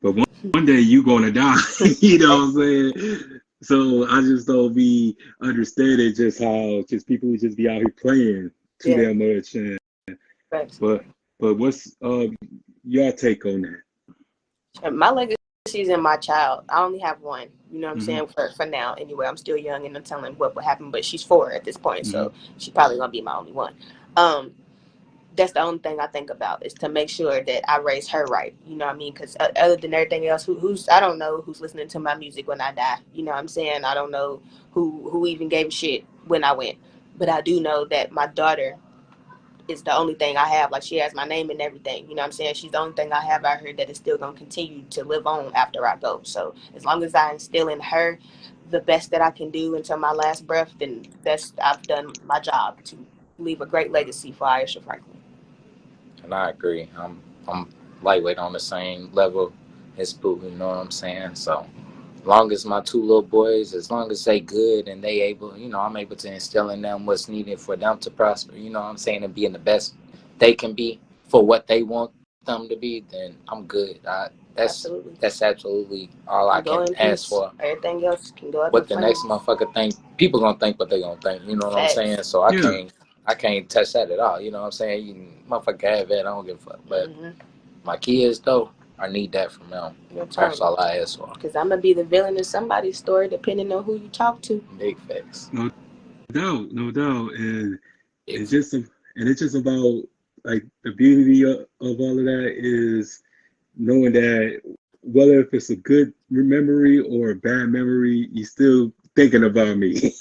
But one day you gonna die, you know what I'm saying? So I just don't be understanding just how just people just be out here playing too damn much. And, but what's your take on that? my legacy is in my child. I only have one. You know what I'm saying? For now, anyway. I'm still young and I'm telling what will happen, but she's 4 at this point, so she's probably gonna be my only one. That's the only thing I think about is to make sure that I raise her right. You know what I mean? Because other than everything else, who's I don't know who's listening to my music when I die. You know what I'm saying? I don't know who even gave a shit when I went. But I do know that my daughter is the only thing I have. Like she has my name and everything. You know what I'm saying? She's the only thing I have out here that is still gonna continue to live on after I go. So as long as I instill in her the best that I can do until my last breath, then I've done my job to leave a great legacy for Aisha Franklin. And I agree. I'm lightweight on the same level as Pooh, you know what I'm saying? So long as my 2 little boys, as long as they good and they able, I'm able to instill in them what's needed for them to prosper, you know what I'm saying, and being the best they can be for what they want them to be, then I'm good. That's absolutely all I can ask for. Everything else can go up. What the next motherfucker think, people gonna think what they gonna think, you know what I'm saying? So I can't touch that at all, you know what I'm saying? You motherfucker have it, I don't give a fuck. But my kids though, I need that from them. That's all I ask for. Because I'm gonna be the villain in somebody's story, depending on who you talk to. Big facts. No doubt, and it's just about like the beauty of all of that is knowing that whether if it's a good memory or a bad memory, you still thinking about me. At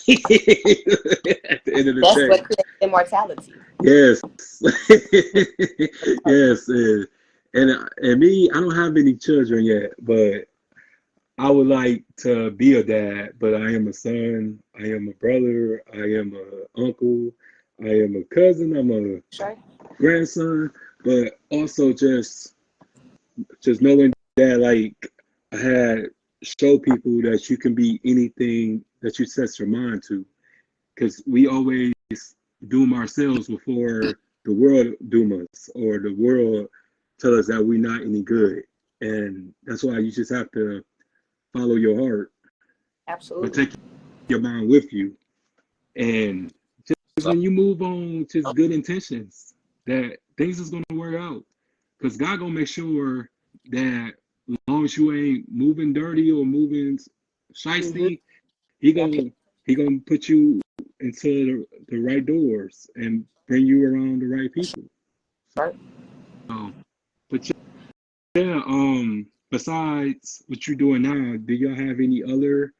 the end of the day, that's what creates immortality. Yes, yes, and me, I don't have any children yet, but I would like to be a dad. But I am a son, I am a brother, I am a uncle, I am a cousin, I'm a grandson. But also just knowing that, like, I had show people that you can be anything that you set your mind to, because we always doom ourselves before the world doom us or the world tell us that we're not any good. And that's why you just have to follow your heart, but Absolutely. take your mind with you. And just So, when you move on just good intentions, that things is gonna work out. Cause God gonna make sure that as long as you ain't moving dirty or moving Mm-hmm. shiesty, he Yep. gonna put you into the right doors and bring you around the right people. Right. So, but yeah, besides what you're doing now, do y'all have any other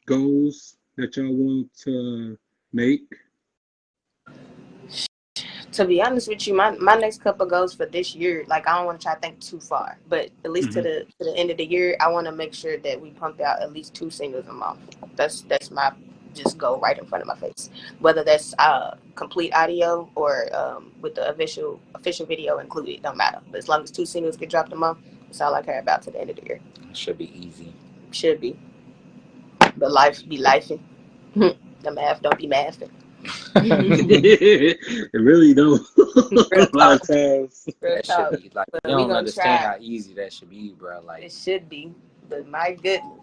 goals that y'all want to make? To be honest with you, my next couple goals for this year, like I don't want to try to think too far, but at least to Hmm. the end of the year, I want to make sure that we pump out at least 2 singles a month. That's my just goal right in front of my face. Whether that's complete audio or with the official video included, don't matter. But as long as 2 singles get dropped a month, that's all I care about to the end of the year. it should be easy. Should be, but life be lifing. The math don't be mathing. It really don't. Real A lot of talk. times. Real That should talk. be like, But you we don't gonna understand try. how easy that should be, bro. It Like, should be, but my goodness,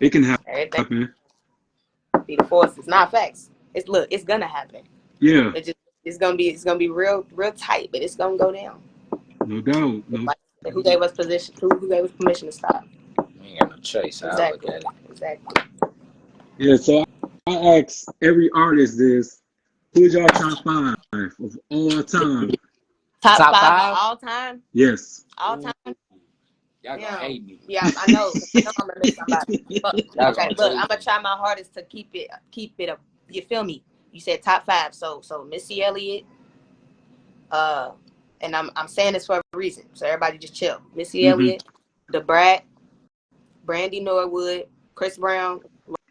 It can everything happen. be the force. It's not facts. It's gonna happen. Yeah, It's gonna be real tight, but it's gonna go down. no doubt. No. Like, who gave us position? Who gave us permission to stop? we ain't got no choice. I look Exactly. at it. Exactly. Yeah, so I ask every artist this: who's your top 5 of all time? Top Top 5 of 5? all time. Yes. All time. Y'all gonna Yeah. hate me. Yeah, I know. 'Cause I know I'm gonna miss somebody. But, Y'all okay, gonna look, hate I'm gonna me. try my hardest to keep it up. You feel me? You said top 5, so Missy Elliott, and I'm saying this for a reason, so everybody just chill. Missy Hmm. Elliott, Da Brat, Brandy Norwood, Chris Brown,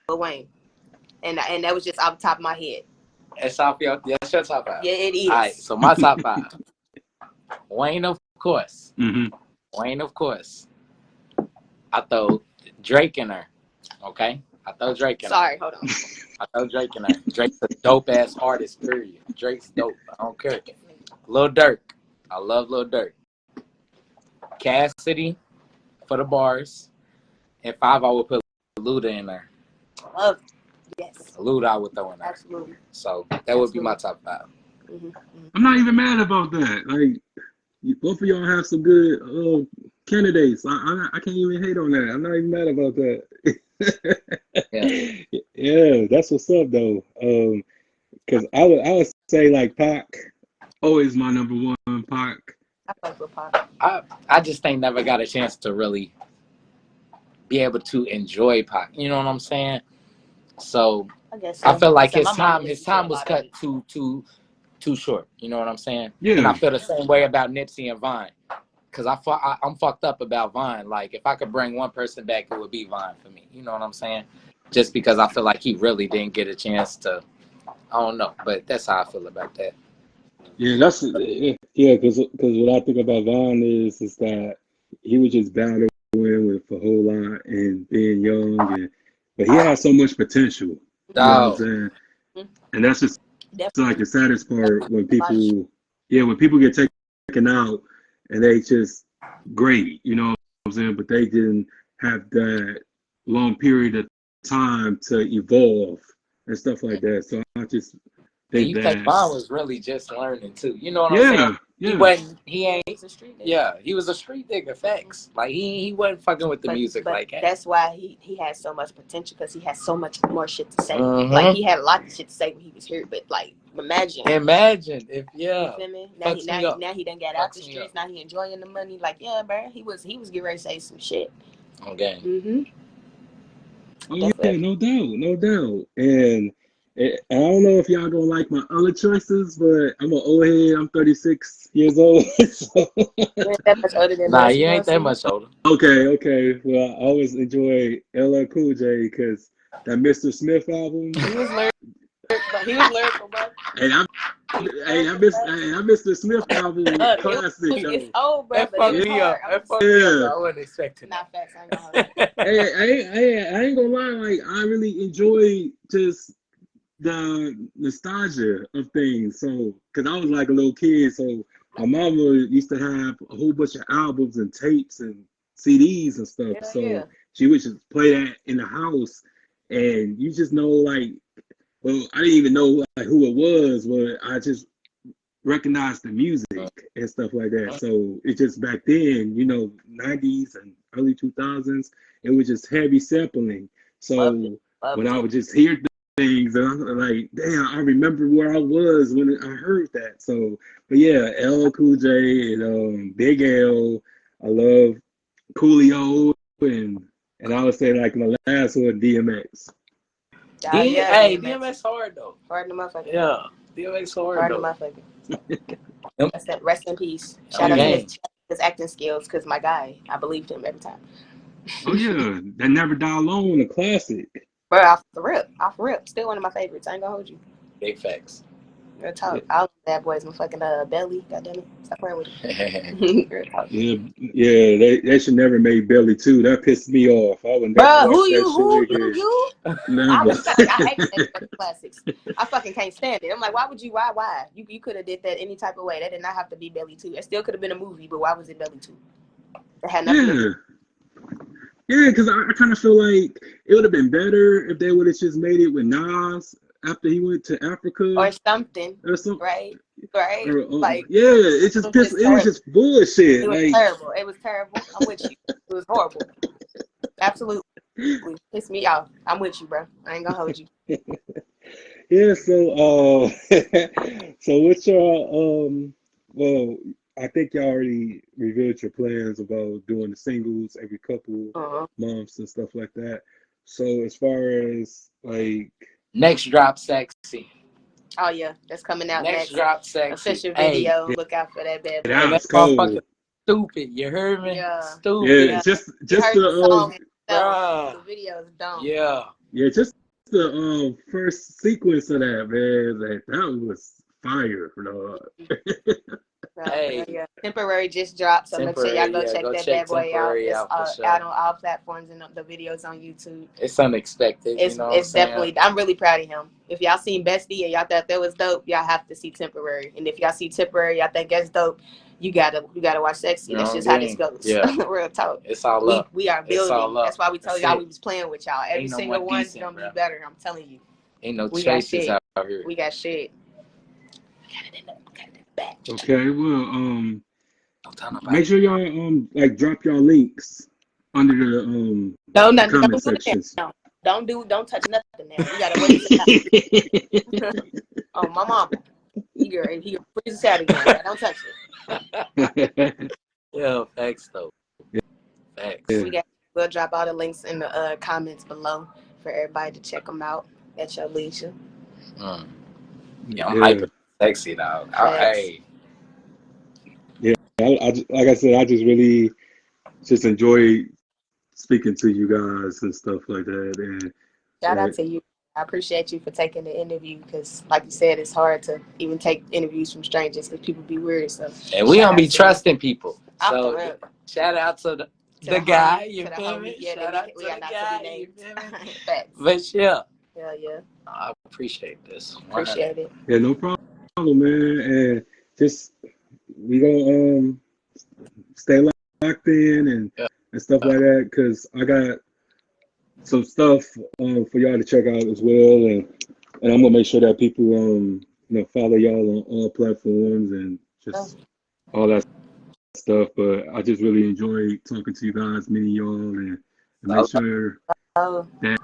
Lil Wayne, and that was just off the top of my head. That's your top 5. Yeah, it is. All right, so my top 5. Wayne, of course. Hmm. Wayne, of course. I throw Drake in her. Okay? I throw Drake in her. Sorry, hold on. I throw Drake in her. Drake's a dope ass artist, period. Drake's dope. I don't care. Lil Durk. I love Lil Durk. Cassidy for the bars. And 5, I would put Luda in there. Love, yes, Luda, I would throw in there. absolutely. So that would be my top 5. Mm-hmm. I'm not even mad about that. Like, both of y'all have some good candidates. I can't even hate on that. I'm not even mad about that. Yeah. Yeah, that's what's up though. Because I would say like Pac, always my number one. Pac. I fuck with Pop. I just ain't never got a chance to really be able to enjoy Pac. You know what I'm saying? So I guess so. I feel like So his my mama time listens to a was lot of cut it. too short. You know what I'm saying? Yeah. And I feel the same way about Nipsey and Vine. Because I'm fucked up about Vine. Like, if I could bring one person back, it would be Vine for me. You know what I'm saying? Just because I feel like he really didn't get a chance to, I don't know. But that's how I feel about that. Yeah, because what I think about Vaughn is that he was just battling with a whole lot and being young, but he has so much potential. You know what I'm saying? And that's just like the saddest part when people get taken out and they just great. You know what I'm saying? But they didn't have that long period of time to evolve and stuff like that. So I just And think you think that Vaughn was really just learning too. You know what I'm saying? He's a street nigga. Yeah, he was a street nigga, facts. Like, he wasn't fucking with the music but like that. that's why he has so much potential, because he has so much more shit to say. Mhm. Like, he had a lot of shit to say when he was here, but like, imagine if, yeah. you feel me? Fucks me up. Now he done got out the Fucks me streets. up. Now he enjoying the money. Like, yeah, bro, he was getting ready to say some shit. Okay. Mm-hmm. Oh yeah, no doubt. And I don't know if y'all gonna like my other choices, but I'm an old head. I'm 36 years old. So. You ain't that much older than Nah, us, you ain't that know much older. Okay. Well, I always enjoy LL Cool J because that Mr. Smith album. He was lyrical, bro. That Mr. Smith album, classic. It's old, bro. That But fucked it was me up. hard. That fucked me up. I wasn't expecting Not that. facts. I ain't gonna hold you. I ain't gonna lie. Like I really enjoy just the nostalgia of things. So, because I was like a little kid, so my mama used to have a whole bunch of albums and tapes and CDs and stuff. Hell So yeah. she would just play that in the house, and you just know, like, well, I didn't even know like who it was, but I just recognized the music and stuff like that. So it just back then, 90s and early 2000s, it was just heavy sampling. Loved it. So Loved when I it. would just hear things, and I'm like, damn, I remember where I was when I heard that. So, but yeah, LL Cool J and Big L. I love Coolio, and I would say like my last one, DMX. Yeah, Hey, DMX. DMX hard though. Hard in the motherfucker. Yeah, DMX hard Hard in the though. motherfucker. Yep. That's it. Rest in peace. Oh, Shout out to gang. his acting skills, because my guy, I believed him every time. Oh yeah, that Never Die Alone, a classic. Bro, off the rip. Still one of my favorites. I ain't gonna hold you. Big facts. Real talk. All bad boys, my fucking belly. Goddamn it. Stop playing with it. Real talk. Yeah, they should never make Belly 2. That pissed me off. I would never Bro, watch who that you? shit again. I I never. hate that fucking classics. I fucking can't stand it. I'm like, why would you? Why? You could have did that any type of way. That did not have to be Belly 2. It still could have been a movie, but why was it Belly 2? It had nothing to do. Yeah, because I kind of feel like it would have been better if they would have just made it with Nas after he went to Africa Or something. or something. Right? Like, yeah, it just pissed. It was just bullshit. it was Like, terrible. It was terrible. I'm with you. It was horrible. Absolutely. Pissed me off. I'm with you, bro. I ain't gonna hold you. yeah. So, so what's your well, I think y'all already revealed your plans about doing the singles every couple months and stuff like that. So as far as like Next drop sexy. Oh yeah, that's coming out Next next. drop sexy. Official Hey, video. Look out for that bad boy. that that was cold. motherfucker stupid. You heard me? Yeah. Stupid. Yeah, just You heard the song itself. bruh. The video is dumb. Yeah. just the first sequence of that, man. That was fire, dog. Hey. Yeah. Temporary just dropped, so make sure y'all go check that bad boy out. It's out on all platforms, and the videos on YouTube. It's unexpected. It's definitely. I'm really proud of him. If y'all seen Bestie and y'all thought that was dope, y'all have to see Temporary. And if y'all see Temporary, y'all think that's dope, you gotta watch Sexy. That's just how this goes. Yeah. Real talk. It's all up. We are building. That's why we told y'all we was playing with y'all. Every single one's gonna be better. I'm telling you. Ain't no chases out here. We got shit. Okay, well, make sure y'all like drop y'all links under the comment sections. Don't touch nothing now. You gotta wait till oh, my mama. He freeze us out again. Don't touch it. Yeah, facts though. Facts. We'll drop all the links in the comments below for everybody to check them out at your leisure. Yeah, I'm hyper sexy dog. Hey. Yeah, like I said, I just really just enjoy speaking to you guys and stuff like that. And shout out to you. I appreciate you for taking the interview, because, like you said, it's hard to even take interviews from strangers because people be weird. So, and we don't be trusting people. So shout out to the guy. You feel me? Yeah, shout out to the guy. You feel me? But yeah. Yeah. I appreciate this. Appreciate it. Yeah, no problem, man. And just we gonna stay locked in and stuff like that, because I got some stuff for y'all to check out as well, and I'm gonna make sure that people follow y'all on all platforms and just all that stuff. But I just really enjoy talking to you guys, meeting y'all, and make sure that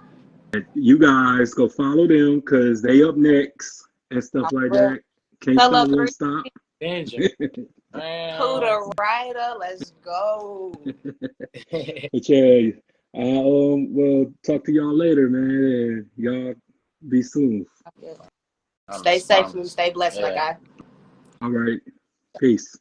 you guys go follow them, because they up next and stuff like that. Can't stop, won't stop. Benjiman. Pooh the writer, let's go. But yeah, we'll talk to y'all later, man. And y'all be soon. Stay safe and stay blessed, my guy. All right. Peace.